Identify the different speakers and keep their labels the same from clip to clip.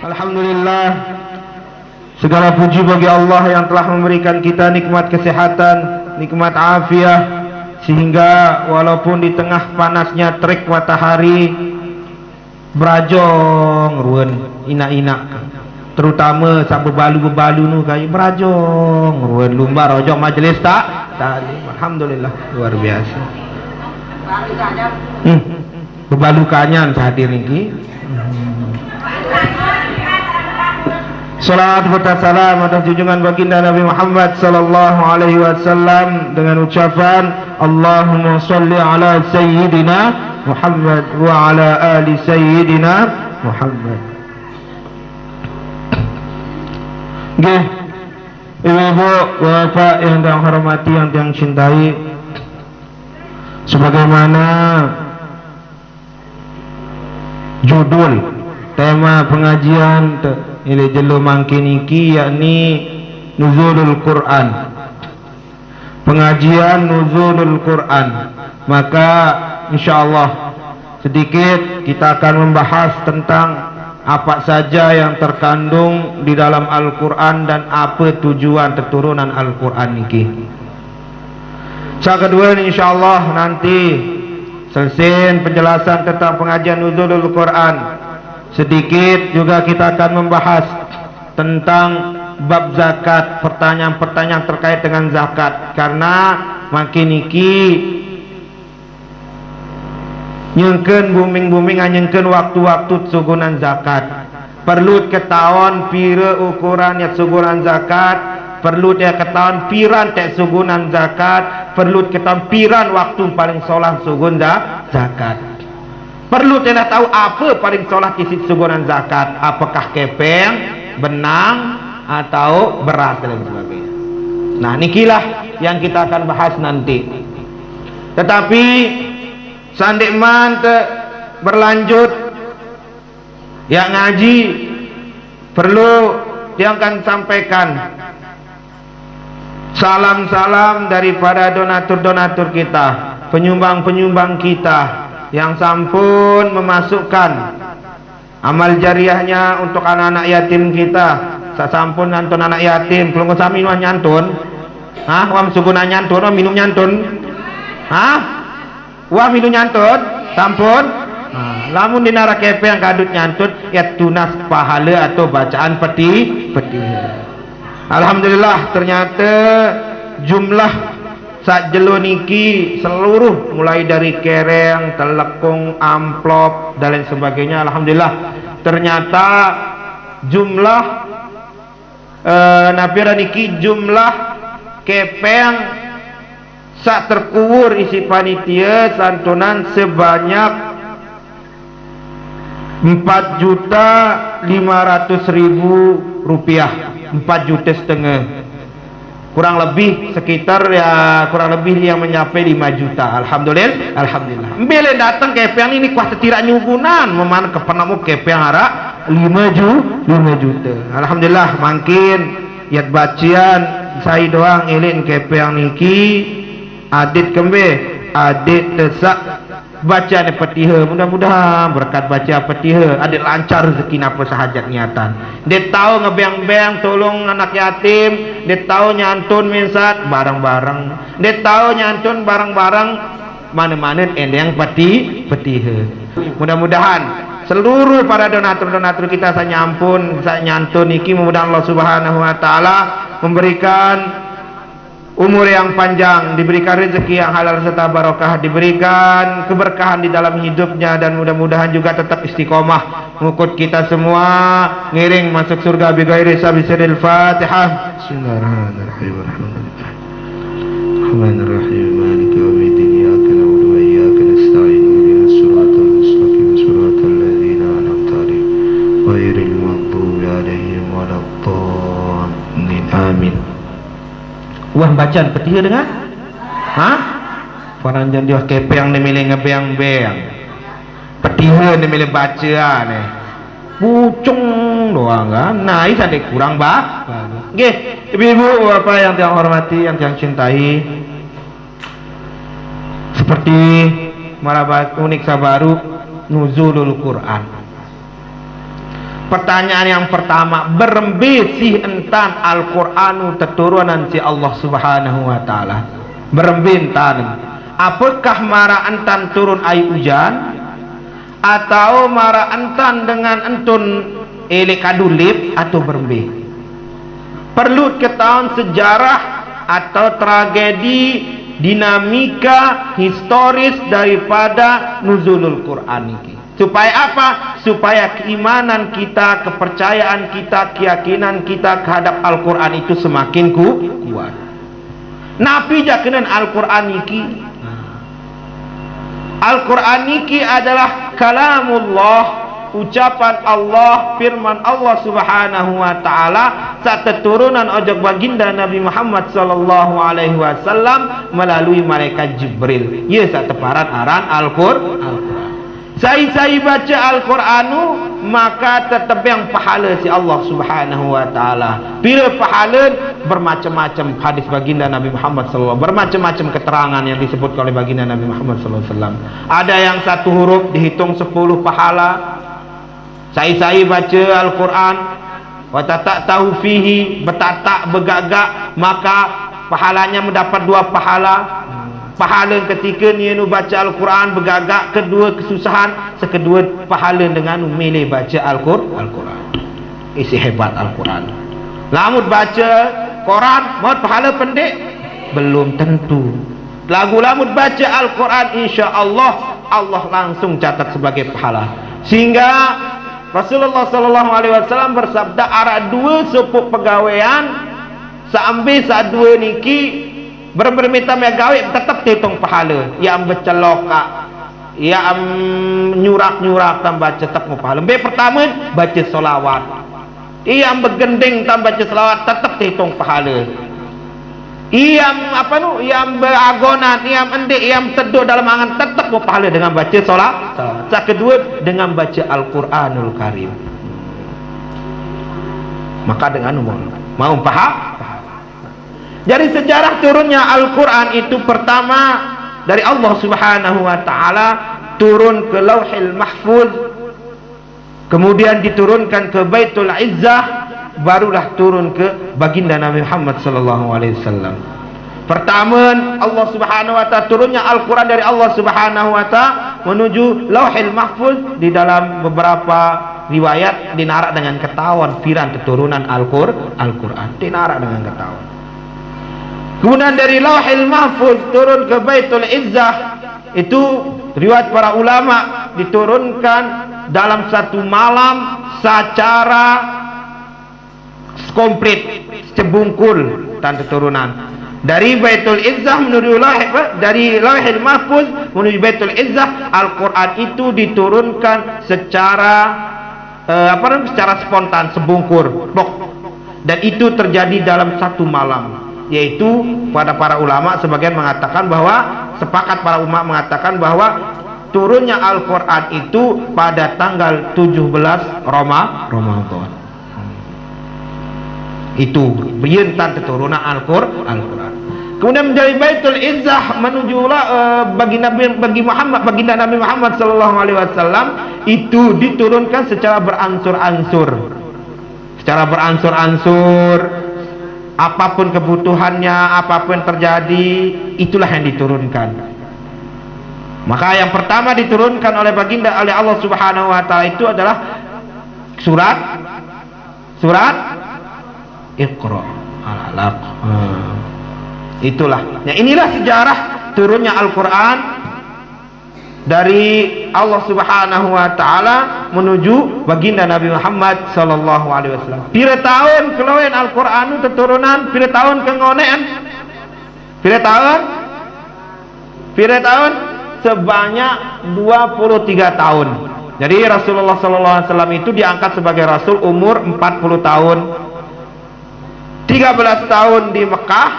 Speaker 1: Alhamdulillah, segala puji bagi Allah yang telah memberikan kita nikmat kesehatan, nikmat afiat, sehingga walaupun di tengah panasnya terik matahari berajong ruan ina-ina, terutama sak bebalu-bebalu nu kayak berajong ruan lumbar ojong majelis tak talim. Alhamdulillah, luar biasa. Bebalu kanyan hadir niki. Salat serta salam atas junjungan baginda Nabi Muhammad sallallahu alaihi wasallam dengan ucapan Allahumma shalli ala sayyidina Muhammad wa ala ali sayyidina Muhammad. Nggih, ibu-ibu, bapak yang saya hormati, yang saya cintai, sebagaimana judul tema pengajian ini jelo mangkin iki, yakni nuzulul Quran, pengajian nuzulul Quran. Maka insyaallah sedikit kita akan membahas tentang apa saja yang terkandung di dalam Al-Quran dan apa tujuan keturunan Al-Quran ini. Yang kedua insyaallah nanti selesai penjelasan tentang pengajian nuzulul Quran, sedikit juga kita akan membahas tentang bab zakat, pertanyaan-pertanyaan terkait dengan zakat, karena makin iki nyengken buming-buming nyengken waktu-waktu sugunan zakat, perlu ketahuan pira ukuran ya sugunan zakat, perlu dia ketahuan piran tek sugunan zakat, perlu ketahuan piran waktu paling solah sugun zakat. Perlu tidak tahu apa paling solah isi sugunan zakat, apakah kepeng, benang, atau beras dan sebagainya. Nah, nikilah yang kita akan bahas nanti. Tetapi sandikman berlanjut yang ngaji, perlu yang akan sampaikan salam-salam daripada donatur-donatur kita, penyumbang-penyumbang kita yang sampun memasukkan amal jariahnya untuk anak-anak yatim kita. Sasampun nyantun anak yatim, pelunggu sami wah nyantun. Hah, wah suguna nyantun, wah minum nyantun. Hah? Wah minum nyantun, sampun. Lamun dinara kepe yang kadut nyantun, ya tunas pahala atau bacaan peti. Alhamdulillah, ternyata jumlah sak jelo niki seluruh mulai dari kereng, telekung, amplop dan lain sebagainya, alhamdulillah ternyata jumlah napira niki jumlah kepeng sak terkuwur isi panitia santunan sebanyak 4.500.000 rupiah, 4,5 juta, kurang lebih sekitar ya kurang lebih yang mencapai 5 juta. Alhamdulillah, alhamdulillah. Mbele datang kepeang ini kuah tidak nyugunan meman kepenamu kepeang hara 5 juta. Alhamdulillah, makin yat bacian saya doang elin kepeang niki adit kembe adit tesak baca petiha, mudah-mudahan berkat baca petiha adik lancar rezeki napa sahajat niatan. Dia tahu ngebeang-beang tolong anak yatim, dia tahu nyantun minsat barang-barang, dia tahu nyantun barang-barang mana-mana endang petiha. Mudah-mudahan seluruh para donatur-donatur kita saya nyampun, saya nyantun niki, mudah-mudahan Allah Subhanahu wa taala memberikan umur yang panjang, diberikan rezeki yang halal serta barokah, diberikan keberkahan di dalam hidupnya, dan mudah-mudahan juga tetap istiqomah mengikut kita semua ngiring masuk surga bighairi hisabin. Fatihah. Bismillahirrahmanirrahim. Bismillahirrahmanirrahim. Maliki yaumiddin. Iyyaka na'budu wa iyyaka nasta'in. Ihdinas siratal mustaqim. Siratal ladzina an'amta 'alaihim ghairil maghdubi 'alaihim waladdallin. Amin. Wah bacaan petiha dengar? Hah? Orang jadi kepeng ni milih ngebeang-beang. Petiha ni milih baca ni. Pucung doang kan. Nah, ini ada kurang Nggih, ibu-ibu bapak yang tiang hormati, yang tiang cintai. Seperti marabat unik sabaru nuzulul Quran. Pertanyaan yang pertama, berembe sih entan Al-Qur'anu teturunan si Allah Subhanahu wa taala. Berembe entan. Apakah mara entan turun air hujan atau mara entan dengan entun elek kadulip atau berembe? Perlu ketahuan sejarah atau tragedi dinamika historis daripada nuzulul Quran ini. Supaya apa? Supaya keimanan kita, kepercayaan kita, keyakinan kita terhadap Al-Quran itu semakin kuat. Nabi jakanan Al-Quran ini. Al-Quran ini adalah kalamullah, ucapan Allah, firman Allah Subhanahu wa taala saat turunan ojok baginda Nabi Muhammad sallallahu alaihi wasallam melalui malaikat Jibril. Ya saat teparan aran Al-Quran. Saya baca Al-Quranu maka tetap yang pahala si Allah Subhanahu wa taala. Bila pahala bermacam-macam hadis baginda Nabi Muhammad sallallahu bermacam-macam keterangan yang disebut oleh baginda Nabi Muhammad sallallahu alaihi wasallam. Ada yang satu huruf dihitung 10 pahala. Saya baca Al-Quran wa tahu fihi betatak begagak maka pahalanya mendapat 2 pahala. Pahala ketika ni baca Al-Quran begagak, kedua kesusahan, sekedua pahala dengan milih baca Al-Quran. Isi hebat Al-Quran. Lamut baca Quran mau pahala pendek belum tentu. Lagu lamut baca Al-Quran insya-Allah Allah langsung catat sebagai pahala. Sehingga Rasulullah sallallahu alaihi wasallam bersabda ara 2 sepuk pegawaian sampai saat 2 niki berminta gawe tetap dihitung pahala. Yang berceloka, yang nyurak-nyurak tambah tetap mau pahala. Pertama baca solawat, yang bergending tambah baca solawat tetap dihitung pahala. Yang yang beragonan, yang endik, yang teduh dalam angan tetap mau pahala dengan baca solawat. Yang kedua dengan baca Al-Quranul Karim. Maka dengan mau paham? Jadi sejarah turunnya Al-Quran itu pertama dari Allah Subhanahu wa taala turun ke Lauhil Mahfuz, kemudian diturunkan ke Baitul Izzah, barulah turun ke baginda Nabi Muhammad sallallahu alaihi wasallam. Pertama Allah Subhanahu wa taala turunnya Al-Quran dari Allah Subhanahu wa taala menuju Lauhil Mahfuz. Di dalam beberapa riwayat dinarak dengan ketahuan firan keturunan Al-Quran dinarak dengan ketahuan. Kemudian dari Lauhil Mahfuz turun ke Baitul Izzah, itu riwayat para ulama diturunkan dalam satu malam secara komplit, sebungkul tanda turunan. Dari Baitul Izzah menuju dari Lauhil Mahfuz menuju Baitul Izzah, Al-Quran itu diturunkan secara secara spontan, sebungkur, dan itu terjadi dalam satu malam. Yaitu pada para ulama sebagian mengatakan bahwa sepakat para ulama mengatakan bahwa turunnya Al-Quran itu pada tanggal 17 Ramadan. Itu berintan keturunan Al-Quran. Kemudian dari Baitul Izzah menuju baginda Nabi Muhammad sallallahu alaihi wasallam itu diturunkan secara beransur-ansur. Apapun kebutuhannya, apapun terjadi, itulah yang diturunkan. Maka yang pertama diturunkan oleh baginda oleh Allah Subhanahu wa taala itu adalah surat Iqra al-Alaq. Itulah. Nah, inilah sejarah turunnya Al-Quran dari Allah Subhanahu wa taala menuju baginda Nabi Muhammad sallallahu alaihi wasallam. Pira tahun keluwen Al-Qur'an turunan, pira tahun kengonean? Pira tahun sebanyak 23 tahun. Jadi Rasulullah sallallahu alaihi wasallam itu diangkat sebagai rasul umur 40 tahun. 13 tahun di Mekah,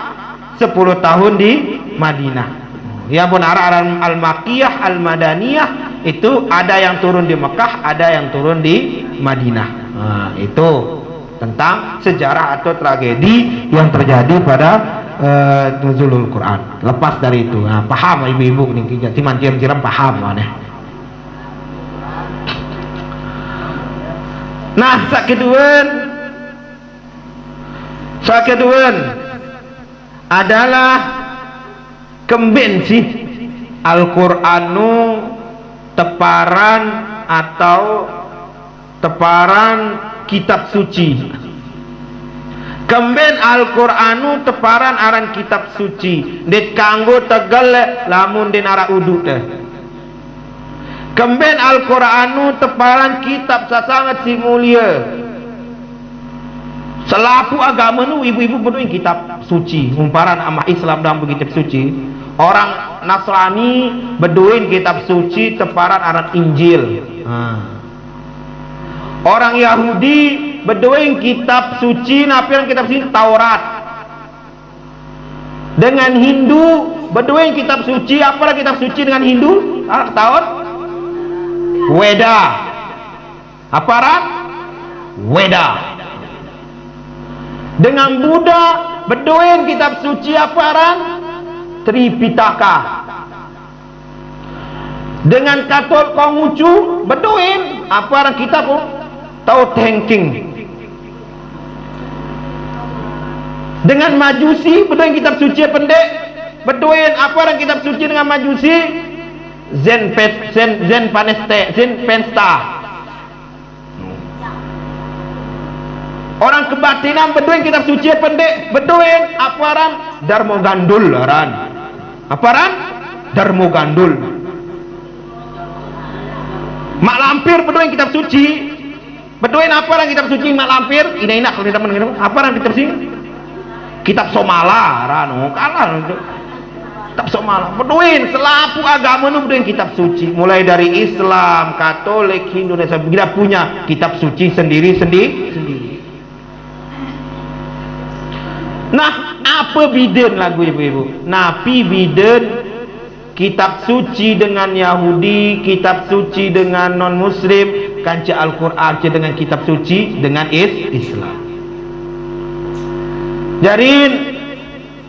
Speaker 1: 10 tahun di Madinah. Ya pun al-Makkiyah, al-Madaniyah itu ada yang turun di Mekah, ada yang turun di Madinah. Nah, itu tentang sejarah atau tragedi yang terjadi pada nuzulul Quran. Lepas dari itu, nah, paham ibu-ibu nih, timan ciram paham mana? Nah, sakeduan adalah kembensi Al-Qur'anu teparan atau teparan kitab suci. Kemben Al-Qur'anu teparan aran kitab suci. Det kanggo tegel lamun den ara uduk teh. Kemben Al-Qur'anu teparan kitab sasangat si mulia. Selaku agama nu ibu-ibu beduin kitab suci. Umparan ama Islam dalam kitab suci. Orang Nasrani beduin kitab suci teparan aran Injil. Orang Yahudi beduin kitab suci napian kitab suci Taurat. Dengan Hindu beduin kitab suci apa kitab suci dengan Hindu? Tahun Weda. Apa rat? Weda. Dengan Buddha beduin kitab suci apa rat? Tripitaka. Dengan Katolik Konghucu beduin apa rat kitab Tao Te Ching. Dengan Majusi beduin kitab suci pendek beduin apa rat kitab suci dengan Majusi? Zen Pensta. Orang kebatinan beduin kitab suci pendek beduin aparan Darmo Gandul aran. Aparan Darmo Gandul. Mak Lampir beduin kitab suci. Beduin aparan kitab suci Mak Lampir? Ina kalau tidak mengenal aparan kitab suci? Kitab Somala aran. Kalah kitab Somala. Beduin selaku agama nu beduin kitab suci. Mulai dari Islam, Katolik, Hindu dan sebagainya. Kita punya kitab suci sendiri. Nah, apa biden lagu ibu-ibu? Nabi biden kitab suci dengan Yahudi, kitab suci dengan non-Muslim, kanca Al-Quran dengan kitab suci dengan Islam. Jadi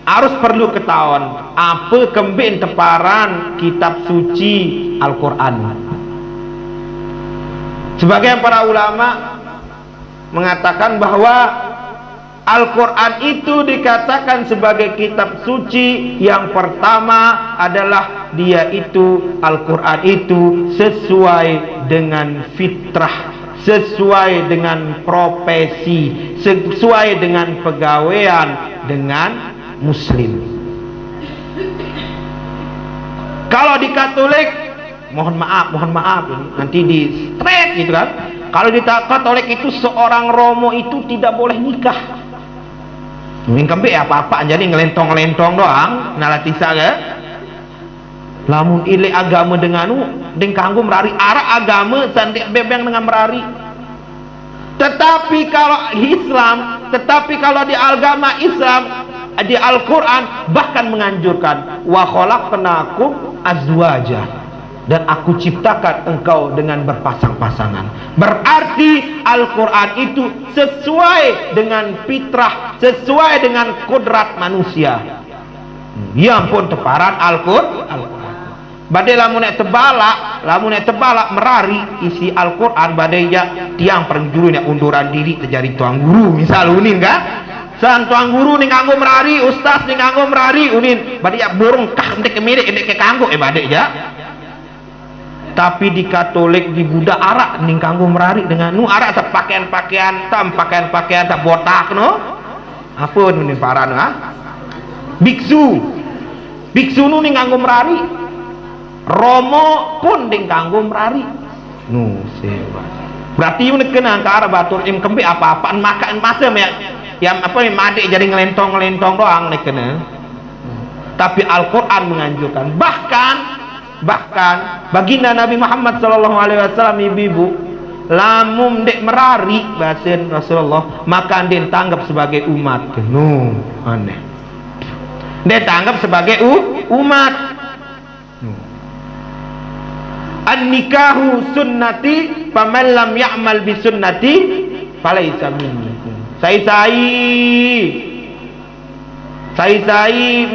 Speaker 1: harus perlu ketahuan apa kembin teparan kitab suci Al-Quran. Sebagian para ulama mengatakan bahwa Al-Quran itu dikatakan sebagai kitab suci. Yang pertama adalah dia itu Al-Quran itu sesuai dengan fitrah, sesuai dengan profesi, sesuai dengan pegawaian dengan Muslim. Kalau di Katolik mohon maaf nanti di straight gitu kan. Kalau di Katolik itu seorang romo itu tidak boleh nikah. Mingkembe apa-apa jadi ngelentong doang nalatisa ke. Lamun ile agama denganu deng kanggo merari arah agama sandik bebeng dengan merari. Tetapi kalau di agama Islam di Al-Quran bahkan menganjurkan wa khalaqnakum azwaja, dan aku ciptakan engkau dengan berpasang-pasangan. Berarti Al-Quran itu sesuai dengan fitrah, sesuai dengan kodrat manusia. Ya ampun teparan Al-Quran. Badai lamun tebalak merari isi Al-Quran badai ya tiang penjuru nya unduran diri terjadi tuang guru misal unin kan. San tuang guru ning kanggo merari, ustaz ning kanggo merari unin badai ya burung kah ndek kemirik ndek ke kanggo badai ya. Tapi di Katolik di Buddha arak ning kanggo merari dengan nu arak tak pakaian-pakaian tak botak no. Apa nu ning paran biksu nu ning kanggo merari. Romo pun ning kanggo merari. Nu sewa. Berarti mun kena ka arah batur im kembe apa-apaan makan masem ya. Yang apa made jadi ngelentong doang nek kena. Tapi Al-Qur'an menganjurkan. Bahkan baginda Nabi Muhammad sallallahu alaihi wasallam ibu lamun dek merari bahasan Rasulullah maka dia tanggap sebagai umat. Aneh. Dia tanggap sebagai umat. An-nikahu sunnati faman lam ya'mal bi sunnati falaisa minni. Sai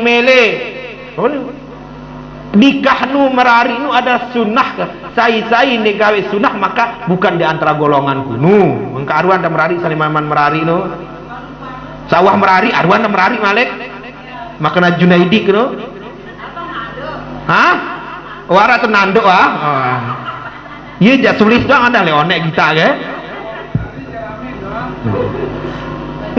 Speaker 1: mele nikah nu merari nu ada sunnah ke sai ni gawe sunnah maka bukan di antara golonganku nu mengka arwan da merari salimaman merari nu sawah merari arwan da merari malik makna Junaidi nu hah wara tenanduk iya ja tulis doang ada leonek kita ke.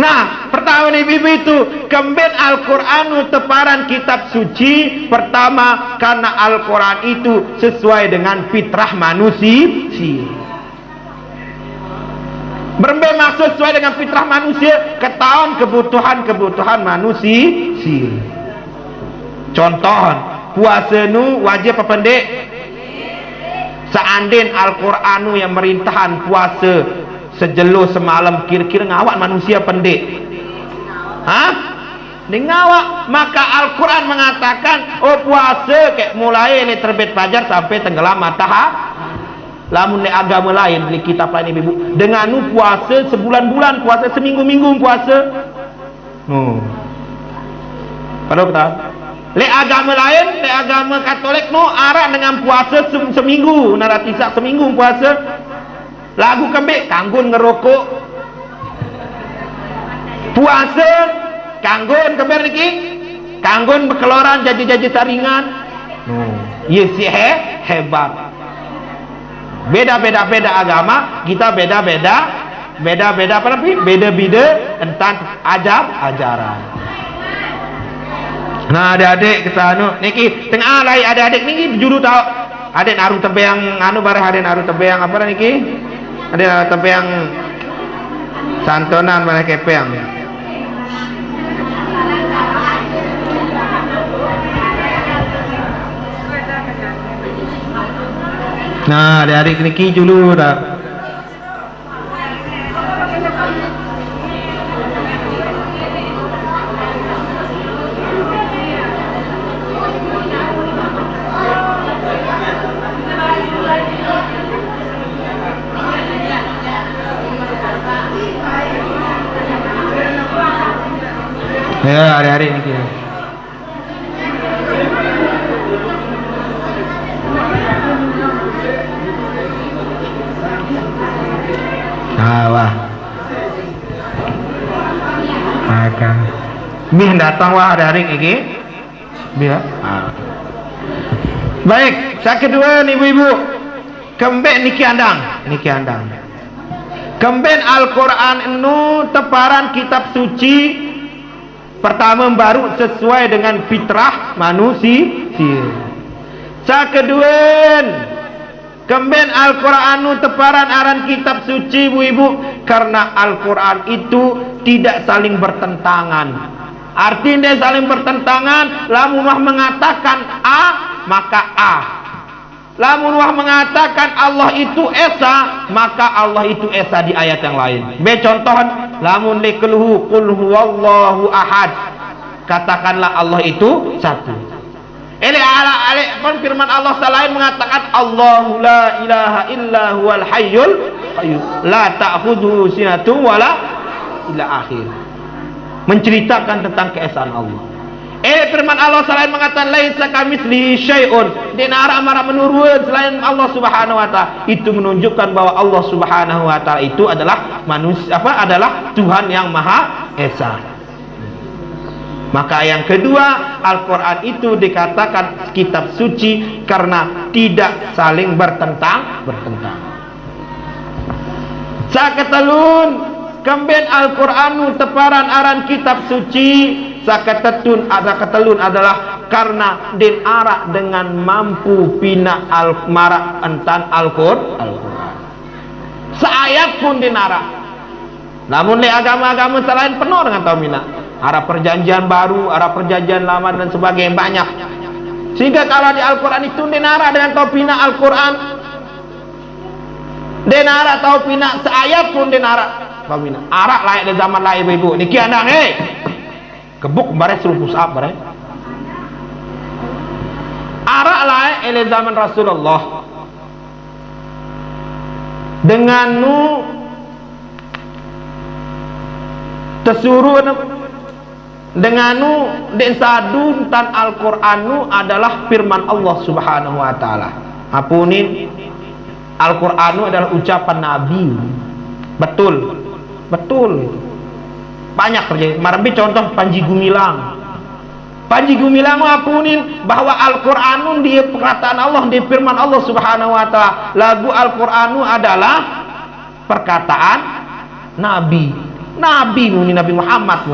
Speaker 1: Nah, pertama nih bibi itu kembali Al-Qur'anu teparan kitab suci pertama karena Al-Qur'an itu sesuai dengan fitrah manusia. Berembe maksud sesuai dengan fitrah manusia ketahuan kebutuhan manusia. Contoh, puasa nu wajib apa pendek? Seandainya Al-Qur'anu yang merintahan puasa sejelo semalam kira-kira ngawak manusia pendek ngawak maka Al-Quran mengatakan puasa kayak mulai dari terbit fajar sampai tenggelam matahari lamun di agama lain di kitab lain ibu dengan puasa sebulan-bulan puasa seminggu-minggu puasa pada kita le agama lain le agama Katolik arah dengan puasa seminggu naratisa seminggu puasa lagu kembik kanggun ngerokok puasa kanggun kembir niki kanggun bekeloran jaji-jaji saringan iya sih hebat beda agama kita beda apa lebih beda tentang ajaran. Nah adik-adik kesana niki tengah lai adik-adik niki juru tahu adik naruh tebeyang bareh adik naruh tebeyang apa niki ada tebeyang santonan mana kepeng. Nah, adik-adik niki dulu dah. Ya, hari-hari ini kita. Wah. Maka mih datang wah hari-hari ini. Biar. Baik, saya kedua nih ibu-ibu. Kembek niki andang. Kembek Al-Qur'an nu teparan kitab suci pertama baru sesuai dengan fitrah manusia. Sa kedua kemben Al-Qur'anu teparan aran kitab suci ibu-ibu karena Al-Qur'an itu tidak saling bertentangan. Artinya saling bertentangan lamun wah mengatakan A maka A. Lamun wah mengatakan Allah itu Esa maka Allah itu Esa di ayat yang lain. Contoh lamun likulhu qul huwallahu ahad katakanlah Allah itu satu. Firman Allah selain mengatakan Allahu la ilaha illa huwal hayyul qayyum la ta'khudhuhu sinatun wala ila akhir menceritakan tentang keesaan Allah. Firman Allah selain mengatakan laisa kamitslihi syai'un dinara amara menurun selain Allah Subhanahu wa taala itu menunjukkan bahwa Allah Subhanahu wa taala itu adalah manusia adalah Tuhan yang Maha Esa. Maka yang kedua Al-Qur'an itu dikatakan kitab suci karena tidak saling bertentang. Saketelun kemben Al-Qur'anu teparan aran kitab suci saketetun ada ketelun adalah karena den arak dengan mampu pina al-marak entan Al-Qur'an seayat pun den arak. Namun le agama-agama selain penuh dengan taumina arah perjanjian baru, arah perjanjian lama dan sebagainya banyak. Sehingga kalau di Al-Qur'an itu den arak dengan taupina Al-Qur'an den arak taupina seayat pun den arak taupina arak layak di zaman lain ibu niki anak kebuk bare suruh push up bare arak lain ele zaman Rasulullah dengan nu tersuruh dengan nu desadun tan Al-Quran nu adalah firman Allah Subhanahu wa taala. Apunin Al-Quran nu adalah ucapan Nabi. Betul. Banyak terjadi. Marbi contoh Panji Gumilang. Panji Gumilang apunin bahwa Al-Quran nu dia perkataan Allah, dia firman Allah Subhanahu wa taala. Lagu Al-Quran nu adalah perkataan Nabi. Nabi Muhammad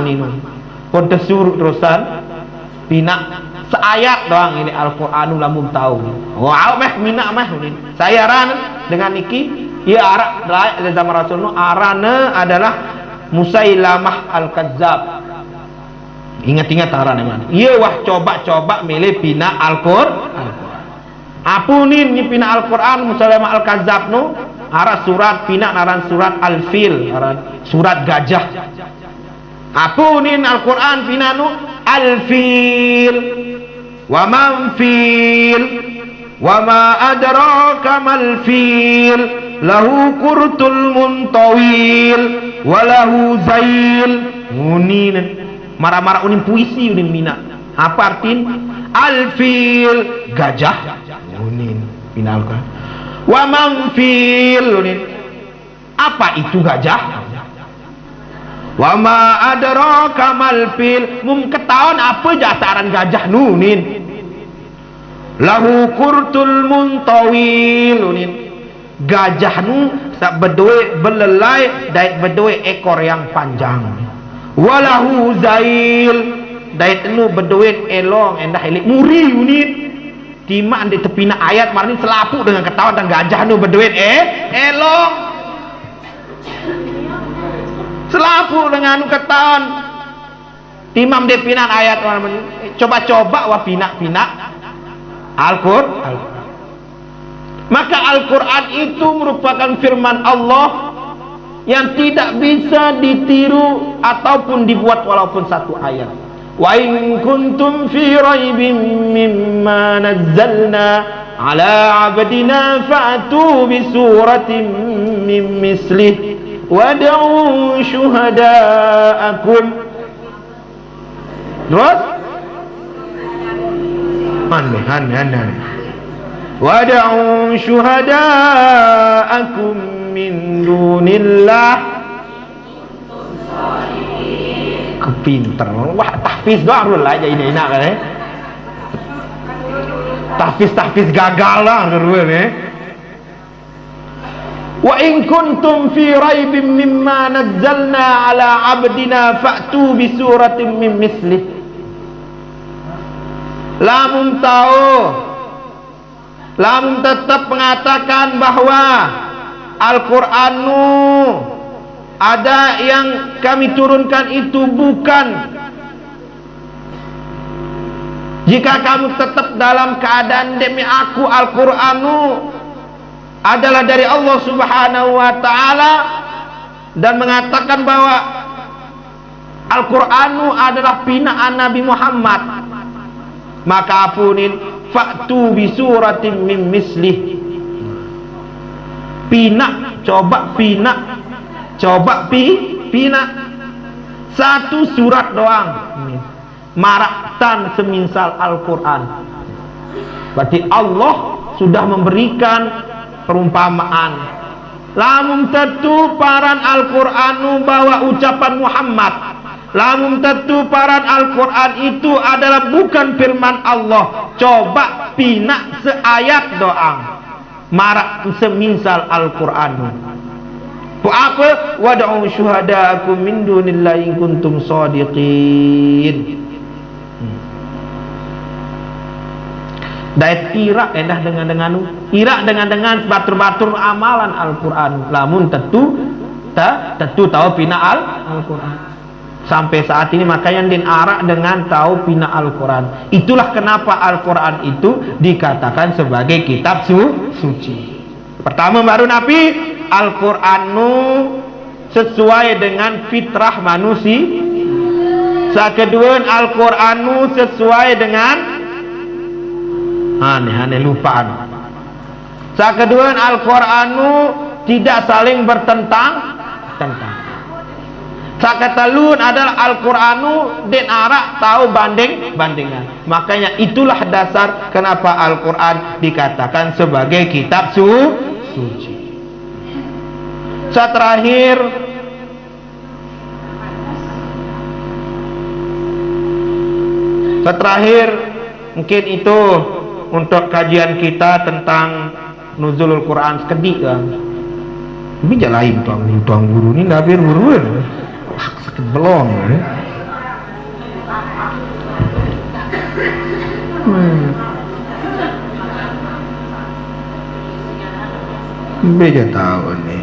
Speaker 1: pun tersuruh terusan pina seayat doang ini Al-Quran lamun tahu. Wow meh mina meh saya ran dengan niki ya arak dari zaman Rasul nu arana adalah Musailamah Al-Kadzab. Ingat-ingat arana mana? Iya wah coba milih pina Al-Quran. Apunin ni pina Al-Quran Musailamah Al-Kadzab nu arah surat pina naran surat Al-Fil, surat gajah. Apunin Al-Quran pina nu Al-Fil. Wa man fil wa ma adraka mal fil lahu qurtul muntawil wa lahu zail. Unin marah-marah unin puisi unin mina. Apa artin? Al-Fil gajah. Unin pina Al-Quran. Wa man fil unin. Apa itu gajah? Wa ma adraka mal fil. Mum ketahuan apa jasaran gajah nunin. Lahu qurtul muntawil unin. Gajah nu sak bedoe belelai dait bedoe ekor yang panjang. Walahu zail dait nu bedoe elong endah elik muri unin. Tima ande tepina ayat marni selapu dengan ketahuan dan gajah nu bedoe elong. Selapu dengan ketahuan timam de pinan ayat coba-coba wa pina Al-Quran. Maka Al-Quran itu merupakan firman Allah yang tidak bisa ditiru ataupun dibuat walaupun satu ayat. Wa in kuntum fi raibin mimma nazzalna ala abdina fa'tu bi suratin min mislih wad'u syuhada'akum. Terus aneh. Wad'u syuhada'akum min dunillah. Kepinter. Wah, tahfiz doang lah aja ini enak kan tahfiz gagal lah dulu Wa in kuntum fi raibin mimma nazzalna ala abdina fa'tu bi suratin min mislih. Lamun tetap mengatakan bahwa Al-Qur'anu ada yang kami turunkan itu bukan. Jika kamu tetap dalam keadaan demi aku Al-Qur'anu adalah dari Allah Subhanahu wa taala dan mengatakan bahwa Al-Qur'anu adalah pinaan Nabi Muhammad, maka apunin fa'tu bi suratin min mislih. Coba pina satu surat doang maraktan seminsal Al-Quran. Berarti Allah sudah memberikan perumpamaan. Lamun tentu paran Al-Qur'anu bahwa ucapan Muhammad. Lamun tentu paran Al-Qur'an itu adalah bukan firman Allah. Coba pina seayat doang marak seminsal Al-Qur'anu. Apa? Wad'u syuhada'akum min dunillahi in kuntum shadiqin. Dait irak endah dengan batur-batur amalan Al-Quran. Lamun tentu tahu pina Al-Quran. Sampai saat ini makanya din arak dengan tahu pina Al-Quran. Itulah kenapa Al-Quran itu dikatakan sebagai kitab suci. Pertama baru Nabi Al-Qur'anu sesuai dengan fitrah manusia. Kedua Al-Qur'anu sesuai dengan aneh lupaan. Sakedua Al-Qur'anu tidak saling bertentang tentang. Saketalun adalah Al-Qur'anu den arak tahu bandingan. Makanya itulah dasar kenapa Al-Qur'an dikatakan sebagai kitab suci. Terakhir mungkin itu untuk kajian kita tentang nuzulul Quran sekedik kan. Tapi jalain tuang guru ni dah biar guru kan. Sakit belum ni. Beja tahu ni.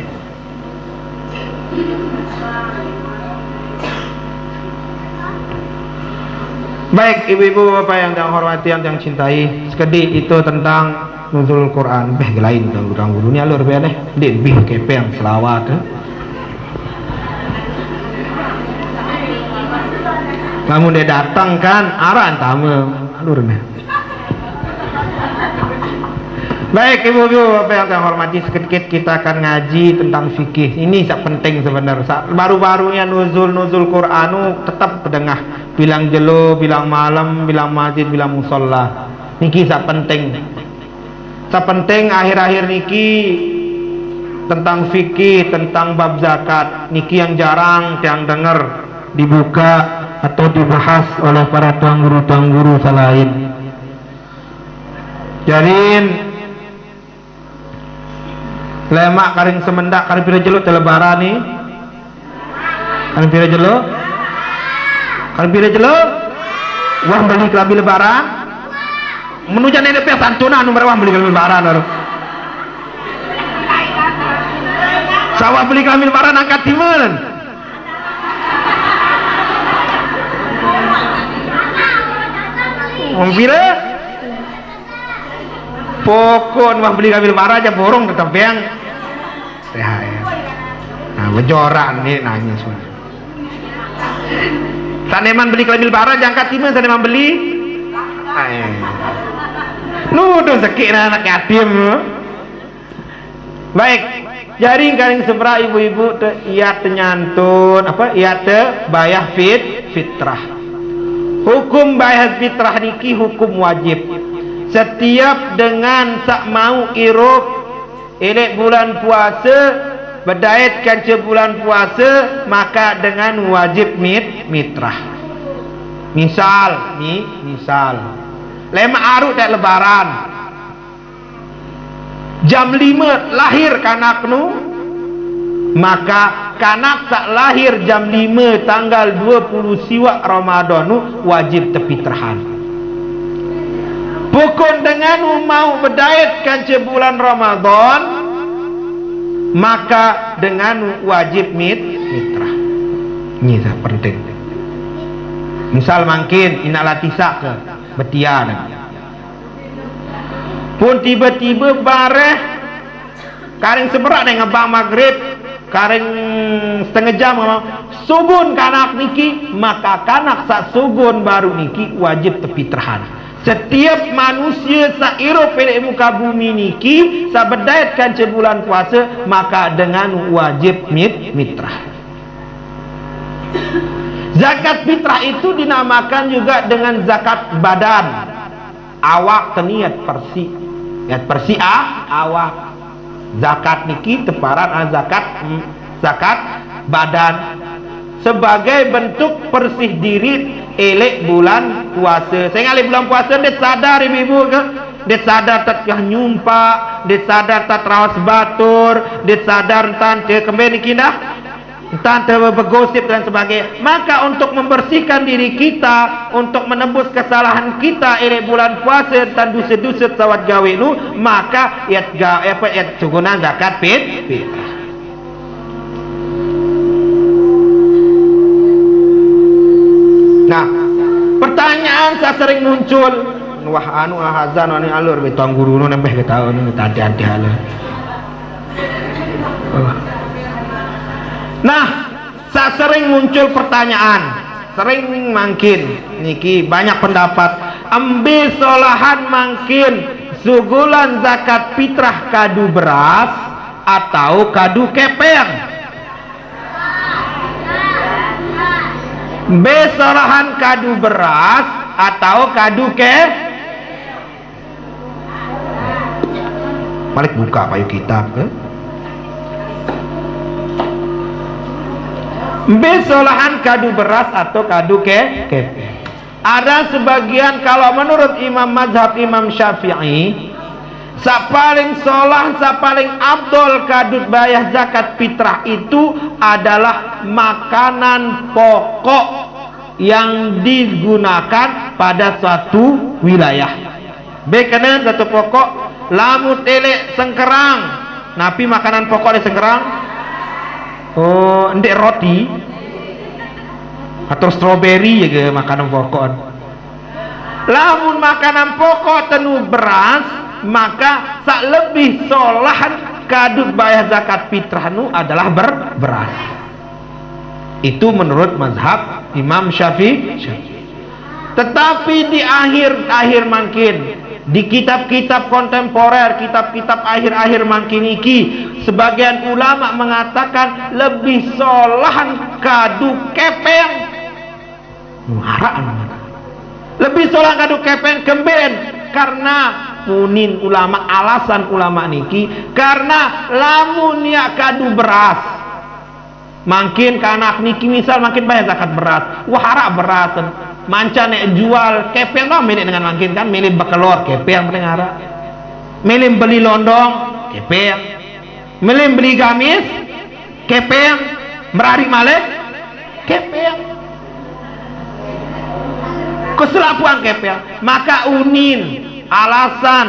Speaker 1: Baik ibu-ibu bapak yang hormati yang cintai, sekedik itu tentang nuzulul Quran. Lain guru ni alur be deh. Lebih kepeng selawat. Kamu dia datang kan aran tamu alur ni. Baik ibu-ibu bapak yang hormati, sedikit kita akan ngaji tentang fikih. Ini sangat penting sebenarnya. Baru-barunya nuzul Quranu tetap pedengah, bilang jelo, bilang malam, bilang masjid, bilang musola. Niki sangat penting. Sangat penting akhir-akhir niki tentang fikih, tentang bab zakat. Niki yang jarang yang dengar dibuka atau dibahas oleh para tuang guru selain. Jadiin lemak karing semendak karing pira jeluk telebaran ni. Karing pira jeluk. Wah beli kelambi lebaran. Menuju nenek pia santunan nomor wah beli kelambi lebaran baru. Sawah beli kelambi lebaran angkat timun. Pira? Pokok wah beli kelambi lebaran aja borong tetap yang THR. Nah, bejoran nih nangis. Saneman beli kelambi lebaran jangkat timun saneman beli. Nuduh sakit anak yatim. Baik, jaring karing sebera ibu-ibu ia tenyantun apa ia bayah fitrah. Hukum bayah fitrah niki hukum wajib. Setiap dengan sak mau irup elek bulan puasa berdaitkan ke bulan puasa maka dengan wajib mitrah. Misal lema arut dak lebaran jam 5 lahir kanak nu, maka kanak sak lahir jam 5 tanggal 20 siwak Ramadan nu wajib tepitrahan. Pukul dengan mau berdaitkan ke bulan Ramadan maka dengan wajib mitrah. Ini sangat penting. Misal mungkin inalatisa ke betian pun tiba-tiba bareh karing seberat dengan bang maghrib karing setengah jam subun kanak niki, maka kanak sak subun baru niki wajib tepitrahan. Setiap manusia sairup pada muka bumi niki sabedaitkan ke bulan puasa maka dengan wajib mitrah. Zakat fitrah itu dinamakan juga dengan zakat badan. Awak teniat persi awak. Zakat niki teparan zakat badan sebagai bentuk persih diri elek bulan puasa. Saya ngalih bulan puasa dia sadar ibu-ibu ke? Dia sadar tak nyumpa, dia sadar tak rawas batur, dia sadar tante kembali kindah tante bergosip dan sebagainya. Maka untuk membersihkan diri kita, untuk menebus kesalahan kita elek bulan puasa dan dusit-dusit sawat gawe nu, maka iat sugunan zakat fitrah. Nah, pertanyaan saya sering muncul, wah anu ahazan anu alur betong guru nu nembeh ke tahu ni tadi halal. Nah, saya sering muncul pertanyaan, sering mungkin niki banyak pendapat, ambil solahan mangkin sugulan zakat fitrah kadu beras atau kadu kepeng. Besolahan kadu beras atau kadu Malik buka payu kitab Besolahan kadu beras atau kadu kepeng. Ada sebagian kalau menurut imam mazhab Imam Syafi'i sapaling solah, sapaling abdol kadut bayar zakat fitrah itu adalah makanan pokok yang digunakan pada suatu wilayah. Bekana satu pokok lamut elek sengkerang. Napi makanan pokok di sengkerang? Oh, ndek roti atau stroberi ya makanan pokok. Lamun makanan pokok tenu beras, maka sak lebih solahan kadut bayar zakat fitrah nu adalah beras. Itu menurut mazhab Imam Syafi'i. Tetapi di akhir mungkin di kitab-kitab kontemporer, kitab-kitab akhir-akhir mungkin iki, sebagian ulama mengatakan lebih solahan kadu kepeng. Lebih solahan kadu kepeng kemben karena munin ulama, alasan ulama niki karena lamun ya kadu beras makin kanak niki misal makin bayar zakat beras wahara beras manca nek jual kepeng no milik dengan makin kan milik bekelor kepeng paling hara milik beli londong kepeng milik beli gamis kepeng merari malek kepeng keselapuan kepeng. Maka unin alasan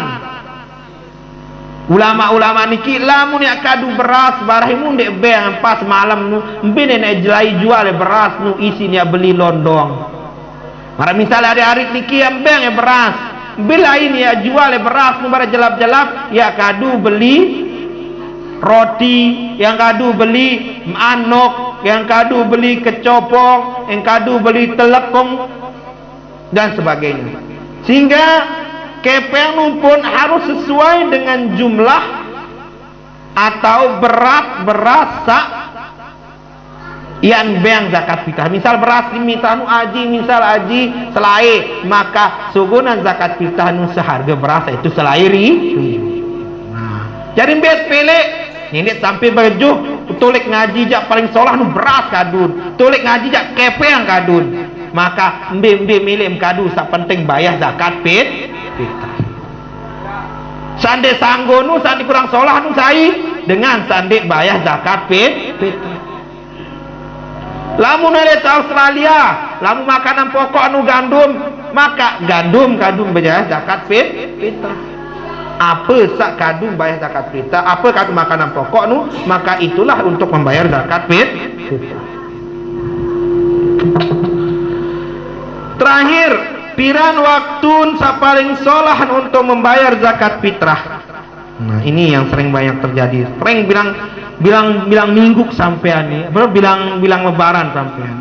Speaker 1: ulama-ulama niki lamun ya kadu beras barahimu ndek beng pas malam nu mbene nek jelai jual beras nu isinya beli londong. Mara misal hari-hari niki yang beng ya beras bila ini ya jual beras nu bara jelap-jelap ya kadu beli roti, yang kadu beli manok, yang kadu beli kecopong, yang kadu beli telepong dan sebagainya. Sehingga kepeng pun harus sesuai dengan jumlah atau berat sak yang beng zakat fitrah. Misal beras diminta nu aji, misal aji selai, maka sugunan zakat fitrah nu seharga beras itu selai nah, jadi bet pelek ini sampai baju tulik ngaji jak paling solah nu beras kadun, tulik ngaji jak kepeng kadun. Maka mbe milik kadu sak penting bayar zakat fitrah. Sande sanggo nu sandi kurang solah nu sai dengan sandi bayar zakat fitrah. Lamun ada Australia, lamun makanan pokok anu gandum, maka gandum kadung bayar zakat fitrah. Apa sak kadung bayar zakat fitrah, apa kadu makanan pokok nu, maka itulah untuk membayar zakat fitrah. Terakhir, piran waktu sapaling solahan untuk membayar zakat fitrah. Nah, ini yang sering banyak terjadi. Sering bilang minggu sampean nih, bilang lebaran sampean.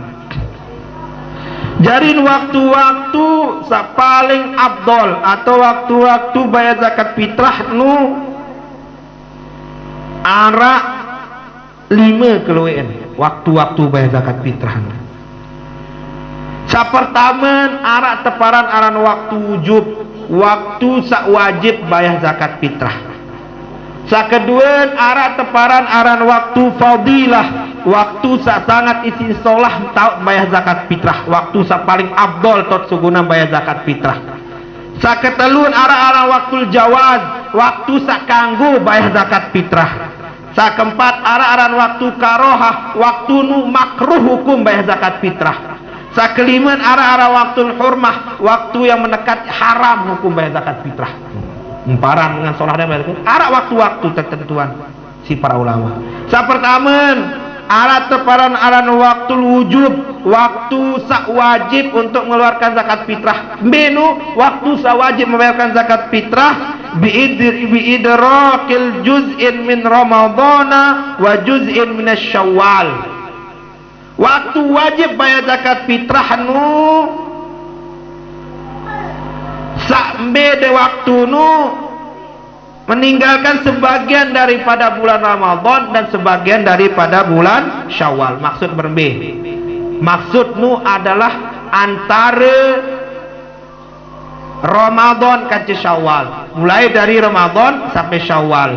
Speaker 1: Jadi waktu-waktu sapaling abdol atau waktu-waktu bayar zakat fitrah nu ara 5 keluwen waktu-waktu bayar zakat fitrah. Sapertamen arak teparan aran waktu wujub, waktu sak wajib bayar zakat fitrah. Sakeduan arak teparan aran waktu fadilah, waktu sak sangat isi solah tau bayar zakat fitrah, waktu sak paling abdol tot suguna bayar zakat fitrah. Saketelun aran waktu jawaz, waktu sak kanggo bayar zakat fitrah. Sakeempat aran waktu karohah, waktu nu makruh hukum bayar zakat fitrah. Sakeliman arah waktu hurmah, waktu yang mendekat haram hukum bayar zakat fitrah. Emparan dengan solah dan bayar arah waktu-waktu tertentuan si para ulama. Sapertamen arah teparan aran waktu wujub, waktu sak wajib untuk mengeluarkan zakat fitrah. Menu waktu sak wajib membayarkan zakat fitrah biidrakil juz'in min ramadhana wa juz'in min syawal. Waktu wajib bayar zakat fitrah nu sampai de waktu nu meninggalkan sebagian daripada bulan Ramadan dan sebagian daripada bulan Syawal. Maksud berbe, maksud nu adalah antara Ramadan ke Syawal, mulai dari Ramadan sampai Syawal.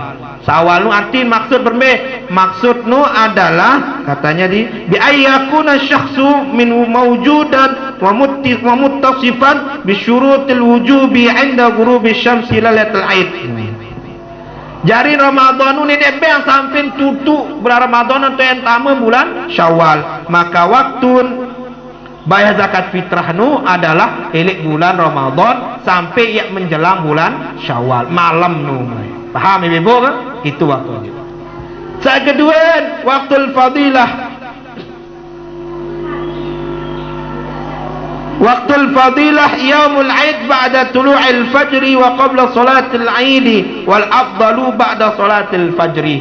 Speaker 1: Syawal nu arti maksud berbe, maksud nu adalah katanya bi ayyakuna syakhsu min mawjudan wa muttasifan bi syurutil wujubi 'inda ghurubi syamsi lailatul aid. Jari Ramadan ini yang sampai tutup bulan Ramadan atau yang tamu bulan Syawal, maka waktu bayar zakat fitrah nu adalah elik bulan Ramadan sampai yang menjelang bulan Syawal malam nu. Paham ibu kan? Itu waktu. Saat kedua waktu fadilah. Waktu fadilah yaumul aid ba'da tulu'il fajri wa qabla salatil aid wal afdalu ba'da salatil fajri.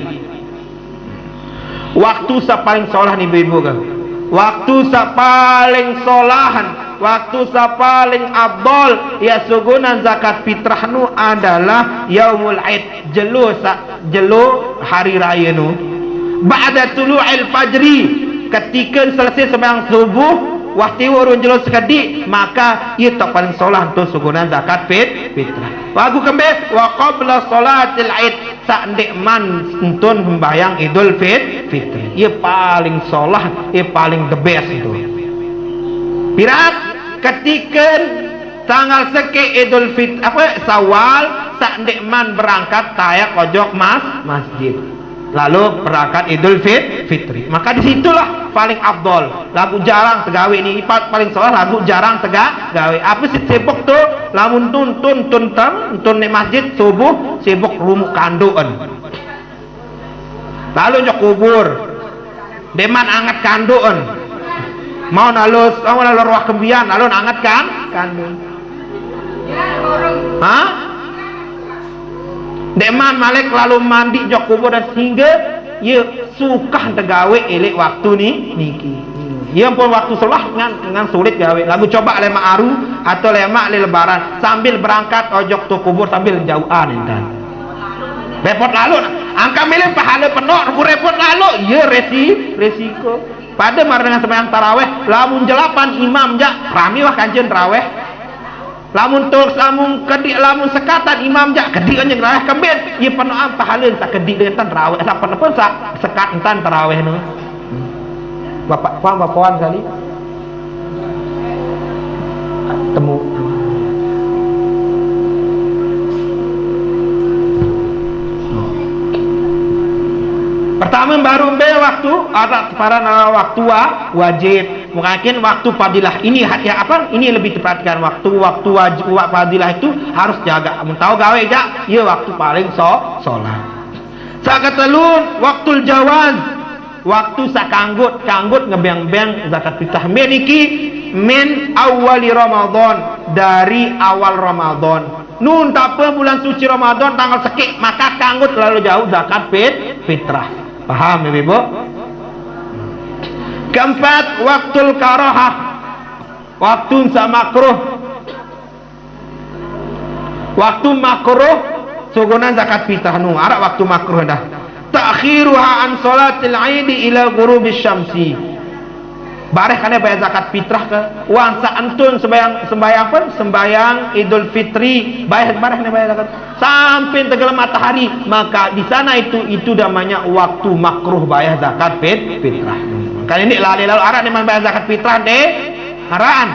Speaker 1: Waktu sa paling solah nih ibu kan. Waktu sa paling solahan, waktu sa paling abdol ya sugunan zakat fitrah nu adalah yaumul aid, jelo hari raya nu ba'da tulu'il fajri, ketika selesai sembahyang subuh waktu urun jelo sekadi, maka ia tak paling solah tu sugunan zakat fitrah. Wagu kembe wa qabla salatil aid, sandek man untun sembahyang idul fitri, ia paling solah, ia paling the best itu. Pirat ketika tanggal seke idul fitri Syawal, sandek man berangkat tayak ojok masjid, lalu berangkat idul fitri, maka disitulah paling abdol. Lagu jarang tegawe ini ipat paling soal lagu jarang tegawe. Apa sih sibuk tu lamun tuntun di masjid subuh sibuk rumuk kanduan, lalu njok kubur deman angat kanduan, mau lalu ruah kembian lalu angat kandu. Hah? Deman malek lalu mandi jok kubur dan sehingga ia suka tegawe elek waktu niki. Ia pun waktu solah dengan sulit gawe. Lagu coba lemak aru atau lemak lebaran sambil berangkat ojok tu kubur sambil jauhan entan. Repot lalu. Angka milih pahala penuh, repot lalu. Ia resiko. Pada mar dengan sembahyang taraweh, lamun jelapan imam jak rami wah kanjen taraweh. Lamun tok lamun kedik lamun sekatan imam jak kedik anjing taraweh kembin ieu penuh pahala tak kedik dengan taraweh sak pun sak sekat entan taraweh nu. Bapak paham bapawan kali temu pertama baru waktu ada para waktu wajib mungkin waktu fadilah ini ya apa ini lebih diperhatikan waktu wajib fadilah itu harus jaga mun tahu gawe jak ieu waktu paling salat. Sakatelun waktul jawaz, waktu sakanggut ngebeng-beng zakat fitrah meniki min awali Ramadan, dari awal Ramadan nun tape bulan suci Ramadan tanggal sekik maka kanggut lalu jauh zakat fitrah. Paham ibu? Keempat waktul karahah, waktu makruh, waktu makruh sugunan zakat fitrah nu arak waktu makruh dah ta'khiruha an salatil aid ila ghurubis syamsi. Bareh kana bayar zakat fitrah ke uang saantun sembayang Idul Fitri bayar kana bayar zakat sampai tenggelam matahari, maka di sana itu namanya waktu makruh bayar zakat fitrah. Kan ini lalu arah ni bayar zakat fitrah deh haran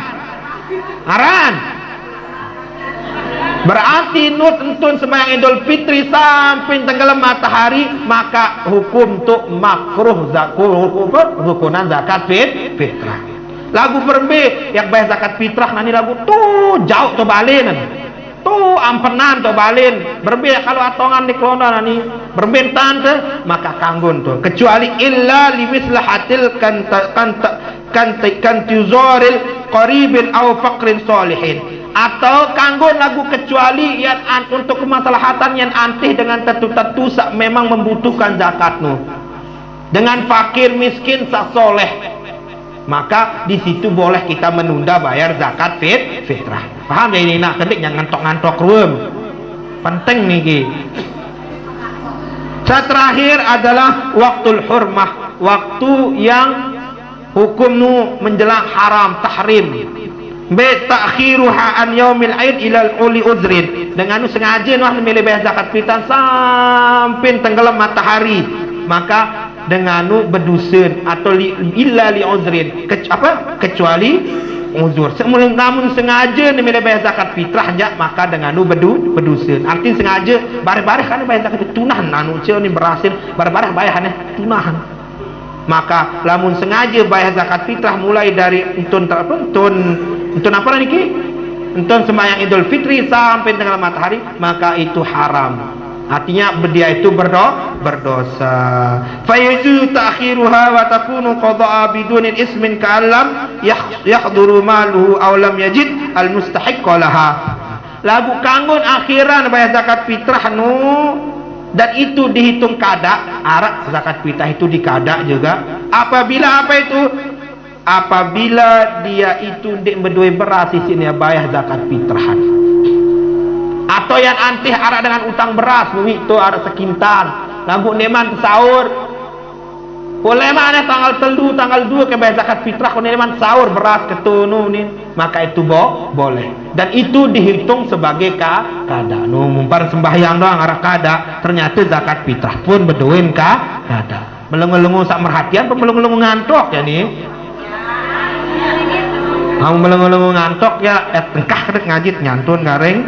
Speaker 1: berarti entun sembahyang Idul Fitri sampai tenggelam matahari, maka hukum tu makruh hukuman zakat fitrah. Lagu berbe yang bayar zakat fitrah nani lagu tu jauh tu balin tu ampenan tu balin berbe kalau atongan di kelona nani berbentan tu maka kanggun tu kecuali illa limislahatil kan tuzoril qaribin au faqrin solihin, atau kanggo lagu kecuali yang untuk kemaslahatan yang antih dengan tentu sak memang membutuhkan zakatmu dengan fakir miskin sak soleh maka di situ boleh kita menunda bayar zakat fitrah. Paham ya ini nak kedik jangan ngantok-ngantok ruem. Penting nih ki. Terakhir adalah waktul hurmah, waktu yang hukum nu menjelang haram tahrim. Be ta'khiruha an yaumil aid ila uli uzrin, dengan sengaja noh milih bayar zakat fitrah sampai tenggelam matahari, maka dengan berdusun atau illa li uzrin, kecuali uzur. Namun sengaja milih bayar zakat fitrah aja, maka dengan berdusun. Artinya sengaja bareh-bareh kan bayar zakat tunahan anu ce ni berhasil bareh-bareh bayar tunahan. Maka lamun sengaja bayar zakat fitrah mulai dari entun apa niki? Entun sembahyang Idul Fitri sampai tenggelam matahari, maka itu haram. Artinya dia itu berdosa. Fayajuzu ta'khiruha wa takunu qada'a bidunil ismin ka'allam yahduru maluhu aw lam yajid al mustahiq laha. Lagu kanggun akhiran bayar zakat fitrah nu, dan itu dihitung kada, arak zakat fitrah itu dikada juga. Apabila apa itu? Apabila dia itu ndik berdua beras sini bayar zakat fitrah. Atau yang antih arak dengan utang beras, bumi itu arak sekintan. Lagu neman sahur. Boleh mana tanggal 2 ke bayar zakat fitrah, kalau neman sahur beras ketunu nih, maka itu boleh. Dan itu dihitung sebagai kada. Nu mumpar sembahyang doang arak kada, ternyata zakat fitrah pun beduin kada. Melongo-longo sak merhatian, melongo-longo ngantok ya nih. Kamu melongo-longo ngantok ya, tengkah kedek ngajit nyantun garing.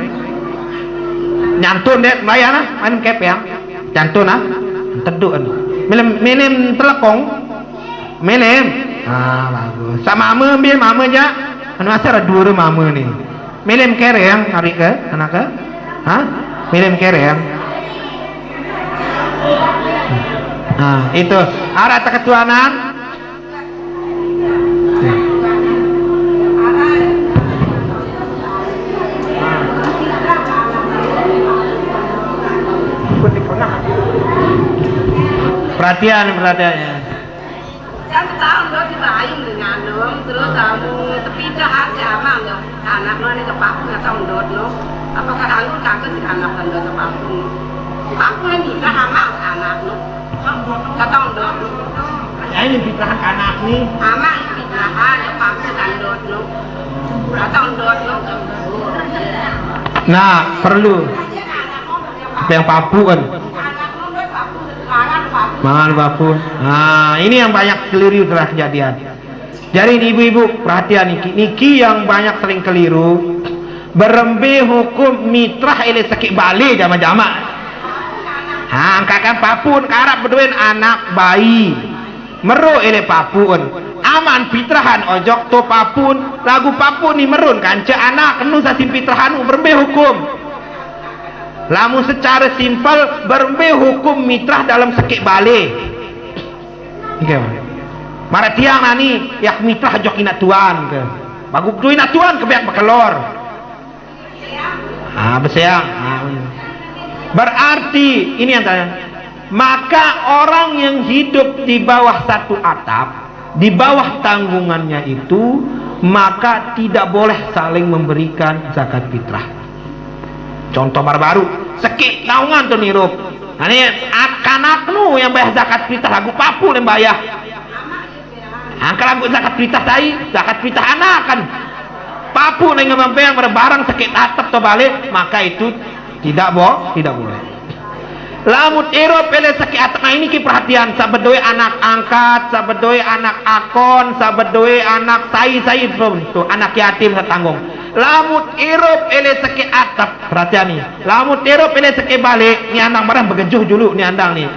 Speaker 1: Nyantun deh, bayar main kepeng, nyantun teduh, milim telekong, milim, bagus. Sama mama biar mama aja, anu asal ada 2 mama nih, milim kereng hari ke, anak ke, milim kereng, itu, arah ketuanan. Perhatiannya.
Speaker 2: Satu tahun lo dibayung dengan dong, terus kamu terpindah aja mang lo, anak lo ini kepaku nggak tahun dot lo, apakah kamu kagak sih anak kan dot kepaku? Kepaku ini kan anak lo, nggak tahun dot lo.
Speaker 1: Ya ini fitrah anak nih.
Speaker 2: Anak fitrah kepaku kan dot lo, nggak tahun dot lo.
Speaker 1: Nah perlu apa yang papu kan? Mangan papu. Nah ini yang banyak keliru telah kejadian. Jadi ibu-ibu perhatian niki yang banyak sering keliru. Berembe hukum mitrah ele sakit balik jama-jama. Angkakan papun karap berduin anak bayi. Meru ele papun. Aman fitrahan ojok to papun. Lagu papun ni merun kan ce anak kenu sasim fitrahan berembe hukum. Lamun secara simpel berembe hukum mitrah dalam sekik balik. Oke. Mara tiang nani yak mitrah jok ina tuan ke. Bagus tu ina tuan ke biak bekelor. Berseang. Berarti ini yang tanya. Maka orang yang hidup di bawah satu atap, di bawah tanggungannya itu, maka tidak boleh saling memberikan zakat fitrah. Contoh baru sekik naungan tuh nirup. Nah ini anak nu yang bayar zakat fitrah lagu papu yang bayar. Angka lagu zakat fitrah tadi, zakat fitrah anak kan. Papu yang membayar berbarang sekik atap tuh balik, maka itu tidak boleh. Lamut irop ele sakit atap. Nah ini ki perhatian, sabedoe anak angkat, sabedoe anak akon, sabedoe anak sai tuh anak yatim setanggung. Lamut irop ele sakit atap, perhatian nih. Lamut irop ele sakit balik, ni andang barang begejuh dulu ni andang nih.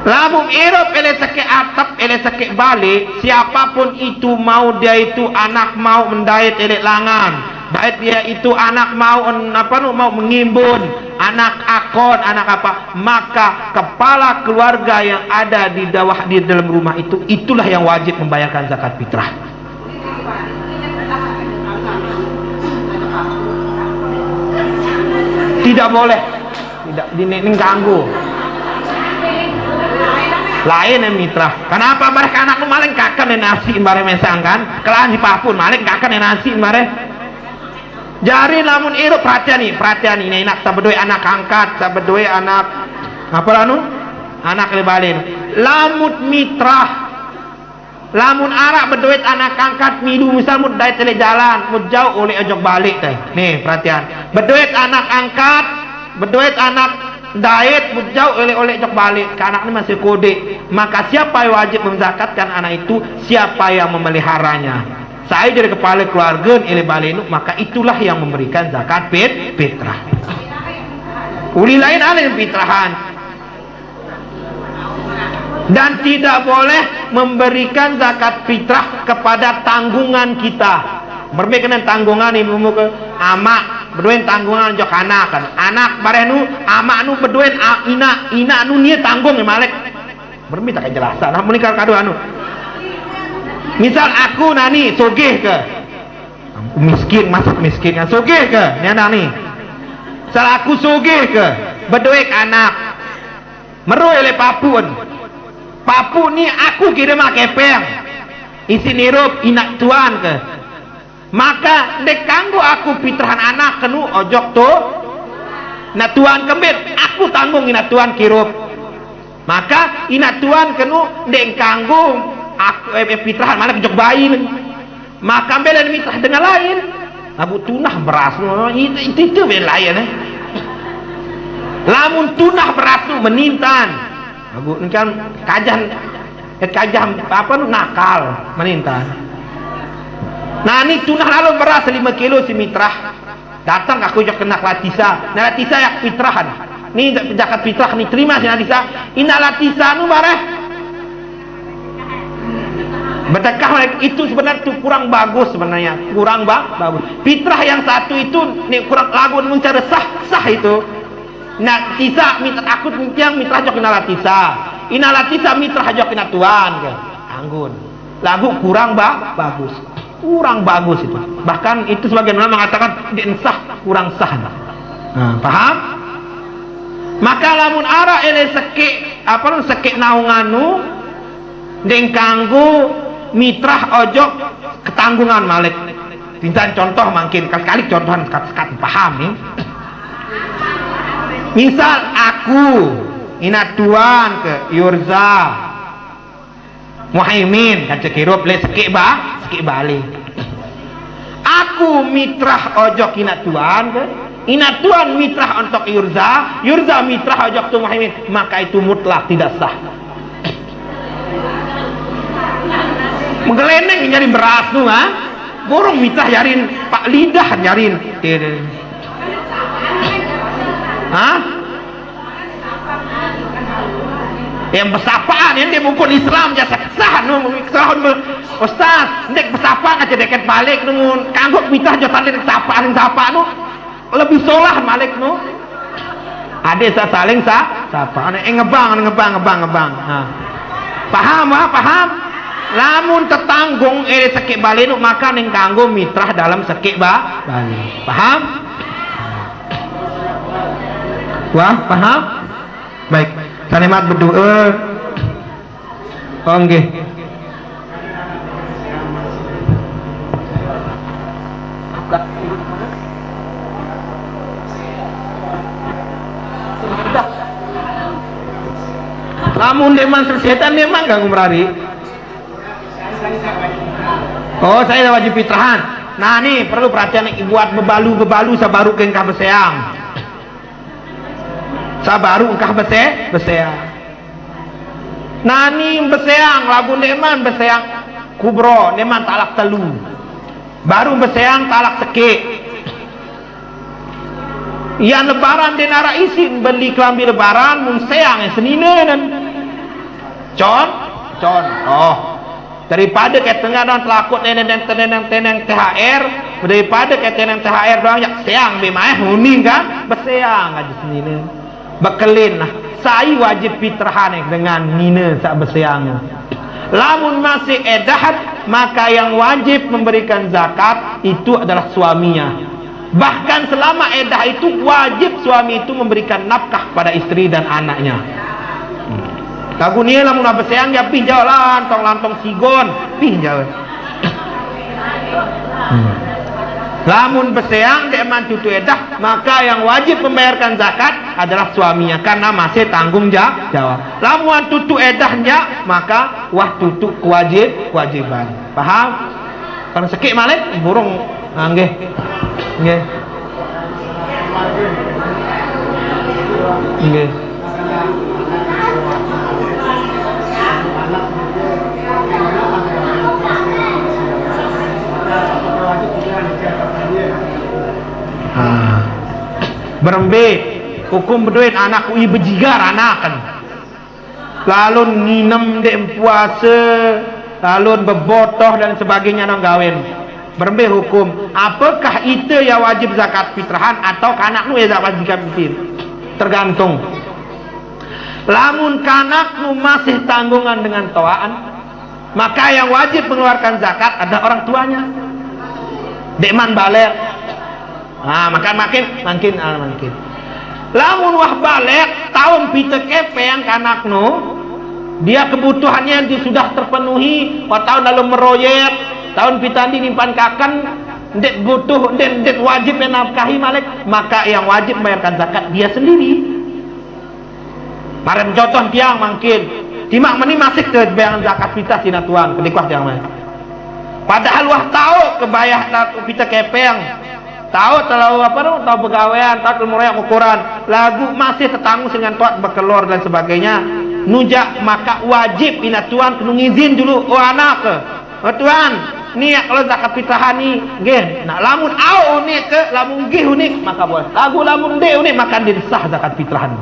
Speaker 1: Lamut irop ele sakit atap, ele sakit balik, siapapun itu mau dia itu anak mau mendait ele langan. Baik dia itu anak mau mau mengimbun, anak akon, anak apa, maka kepala keluarga yang ada di dalam rumah itu, itulah yang wajib membayarkan zakat fitrah. Tidak boleh, tidak diganggu. lain yang mitra. Kenapa mereka anak maling kakan nasi bare mesang kan? Kelaan di papun maling kakan nasi bare. Jari namun iru perhatian nih nak sabedoi anak angkat, sabedoi anak apa lanu? Anak lebalin. Lamut mitra. Lamun arak berduit anak angkat midu misal mud dai tele jalan mud jauh oleh ojok balik teh. Nih perhatian. Berduit anak angkat, berduit anak dait mud jauh oleh ojok balik. Ke anak ini masih kode. Maka siapa yang wajib menzakatkan anak itu? Siapa yang memeliharanya? Saya jadi kepala keluarga ele balenu, maka itulah yang memberikan zakat fitrah. Uli lain ada yang fitrahan. Dan tidak boleh memberikan zakat fitrah kepada tanggungan kita. Berbeda dengan tanggungan ibu ke amak, berduin tanggungan jok anak kan. Anak barenu, amak nu berduin ina nu nia tanggung ya malek. Berbeda kayak jelasan. Nah menikah kado anu. Misal aku nani sogeh ke miskin masuk miskin kan sogeh ke nyana nih. Misal aku sogeh ke berduit anak meru ele papun. Papu ni aku kira mak kepeng isi nirup inak tuan ke maka dek kanggo aku fitrahan anak kenu ojok tu nak tuan kembir aku tanggung inak tuan kirup maka inak tuan kenu dek kanggo aku fitrahan mana kejok bayi maka bela mitrah dengan lain abu tunah beras itu lain lamun tunah beras tu menintan Abu ini kan kajah apa nu nakal menintan. Nah ini tunah lalu beras 5 kilo si mitrah. Datang aku jok kena latisa. Nah latisa yak fitrahan. Ini zakat fitrah ni terima si latisa. Ina latisa nu bareh. Bertakah itu sebenarnya itu kurang bagus sebenarnya. Kurang bagus. Fitrah yang satu itu ni kurang lagu mencari sah itu. Nak tisa mitra aku yang mitra jok ina latisa. Ina latisa mitra jok ina tuan ke. Anggun. Lagu kurang bagus. Kurang bagus itu. Bahkan itu sebagian ulama mengatakan sah, kurang sah. Nah, paham? Maka lamun ara ele seke naunganu deng kanggo mitra ojok ketanggungan malik. Tintan contoh mungkin kali contohan sekat paham nih. Misal aku ina tuan ke Yurza Muhaimin kan cekirup le sekik balik aku mitrah ojok ina tuan ke ina tuan mitrah untuk Yurza mitrah ojok tu Muhaimin maka itu mutlak tidak sah menggeleneng nyari beras tu ha burung mitrah nyarin pak lidah nyarin hah? Yang bersapaan yang dia mukul Islam jasa kesahan Ustaz ndek bersapaan aja deket balik nungun kangguk mitah jotan sapaan nu lebih solah balik nu ada saling sapaan ngebang nah. Paham lamun tetanggung sekik balik nu maka ning kanggo mitrah dalam sekik balik paham? Wah, paham? Baik. Kalimat berdoa. Oh, nggih. Lamun deman setan memang gak ngumrari. Oh, saya wajib fitrahan. Nah, nih perlu perhatian buat bebalu sabaru ke engkau beseang. Sabaru engkau beseang. Nani beseang lagu deman beseang kubro deman talak telu. Baru beseang talak seke. Yang lebaran denara isin beli kelambi lebaran mun seang seninen. Contoh daripada ke tengah dan telakut teneng THR daripada ke teneng THR doang yak seang bemaeh huning kan beseang aja seninen. Bekelin lah saya wajib fitrahan dengan nina sak beseang lamun masih edahat maka yang wajib memberikan zakat itu adalah suaminya bahkan selama edah itu wajib suami itu memberikan nafkah pada istri dan anaknya lagu ni lah mun beseang ya pih jalan lantong sigon pih jalan. Lamun beseang dek man cucu edah, maka yang wajib membayarkan zakat adalah suaminya karena masih tanggung jawab. Lamun cucu edahnya, maka wah tutu kewajiban. Paham? Karena sekik malik burung nggih. Nggih. Nggih. Berembe hukum berduit anak ui bejigar anak kan lalu nginem dek puasa lalu bebotoh dan sebagainya nang gawen berembe hukum apakah itu ya wajib zakat fitrahan atau anak nu ya zakat fitrah tergantung lamun kanak nu masih tanggungan dengan toaan maka yang wajib mengeluarkan zakat adalah orang tuanya dekman balik. Nah, makin. Lamun wah balik tahun pita kepeng kanak nu, dia kebutuhannya yang sudah terpenuhi. Wah tahun lalu meroyek, tahun pita di nimpan kakan, ndek butuh, ndek wajib menafkahi malik, maka yang wajib membayarkan zakat dia sendiri. Maren contoh tiang makin, timak meni masih ke bayangan zakat pita sina tuan, kedikuah tiang mana. Padahal wah tahu kebayah pita kepeng. Tahu terlalu tahu pegawaian, tahu kemudian ukuran lagu masih tertanggung dengan tuat bekelor dan sebagainya nujak maka wajib ina tuan kena ngizin dulu anak ke tuan ni kalau zakat fitrahan ni nggih nak lamun au unik ke lamun nggih unik maka boleh lagu lamun de unik maka disah zakat fitrahan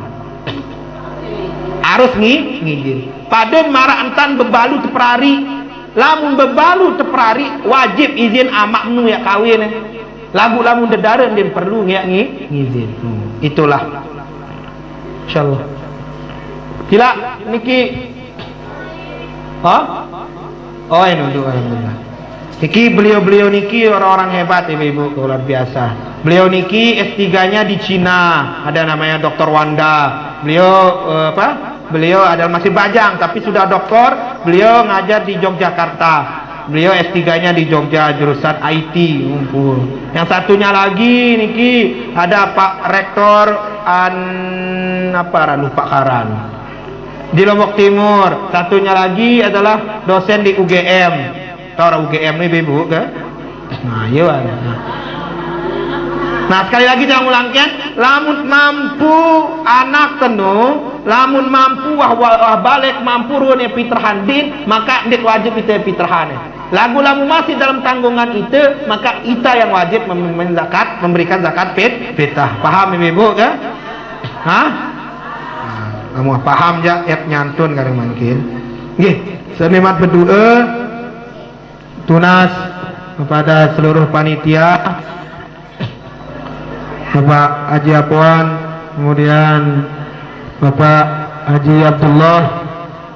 Speaker 1: harus ngizin paden marah entan bebalu teprari lamun bebalu teprari wajib izin amak nu ya kawin lagu-lagu dedaren dia perlu ngizin. Itulah. Insyaallah. Gila niki. Oh ini untuk alhamdulillah. Niki beliau niki orang-orang hebat ibu-ibu luar biasa. Beliau niki S3-nya di Cina, ada namanya Dr. Wanda. Beliau Beliau adalah masih bajang tapi sudah doktor. Beliau ngajar di Yogyakarta. Beliau S3-nya di Jogja jurusan IT. Yang satunya lagi niki ada Pak Rektor lupa karan di Lombok Timur. Satunya lagi adalah dosen di UGM. Tahu UGM nih ibu ke? Nah, iya. Nah sekali lagi saya ulangkan, lamun mampu anak tenu, lamun mampu wah balik mampu ruannya fitrahan din, maka ndik wajib itu fitrahan. Lagu-lagu masih dalam tanggungan itu, maka kita yang wajib memberikan zakat fitrah. Paham ibu ke? Hah? Kamu paham ya? Nyantun kali mungkin. Gih, senimat berdoa tunas kepada seluruh panitia. Bapak Haji Apuan, kemudian Bapak Haji Abdullah,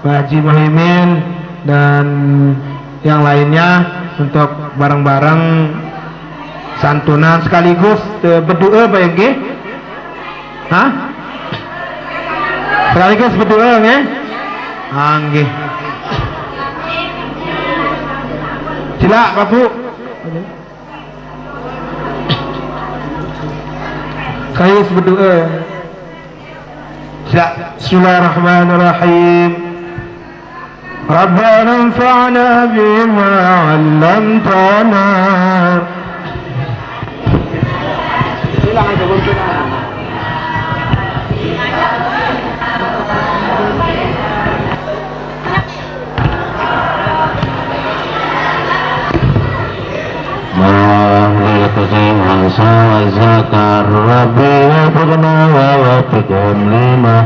Speaker 1: Pak Haji Muhaimin, dan yang lainnya untuk bareng-bareng santunan sekaligus berdoa baik nggih? Hah? Sekaligus berdoa nggih? Nggih. Sila Pak Bu. Sekaligus berdoa. Sila. Bismillahirrahmanirrahim. Rabbana anfa'na bima 'allamtana. Silakan coba. Zakar Rabbi wafaqna wa wafiqhum lima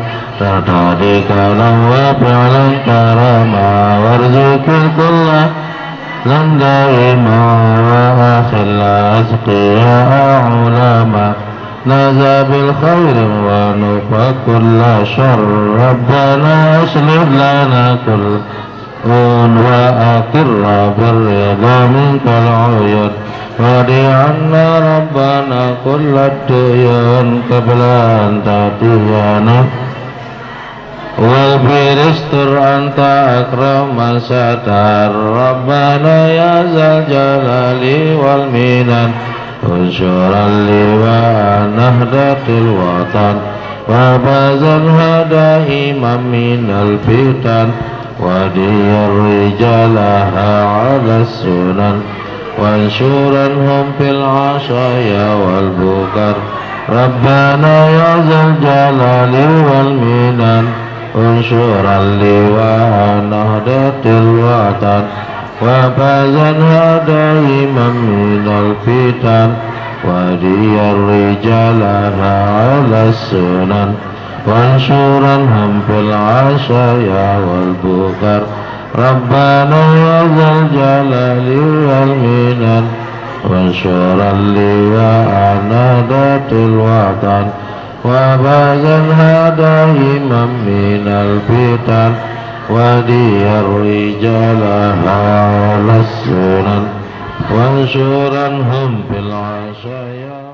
Speaker 1: tardadika wa fi'lan karama warzuqil kulla lan daima wa akhil azqiya ulama naza bil khair wa nufa kulla syarr Rabbana aslih lana kull wa akirra birrida minkal uyud Wadi anna rabbana kulla duyun qabla an tatiyana
Speaker 3: Wabiristur anta akraman sadar Rabbana ya zal jalali wal minan Unsyuran liwa nahdatil watan Wabazan hada imam minal fitan Wadiyar rijalaha ala sunan Wansyuran hum fil asaya wal bukar Rabbana ya zal jalali wal minan Unsyuran liwa nahdatil watan Wabazan hada imam minal fitan Wadiyar rijalaha ala sunan Wansyuran hampil asaya wal bukar Rabbana ya zal jalali wal minan Wansyuran liwa nahdatil watan Wabazan hada imam minal fitan Wadiyar rijalaha ala sunan Wansyuran hum fil asaya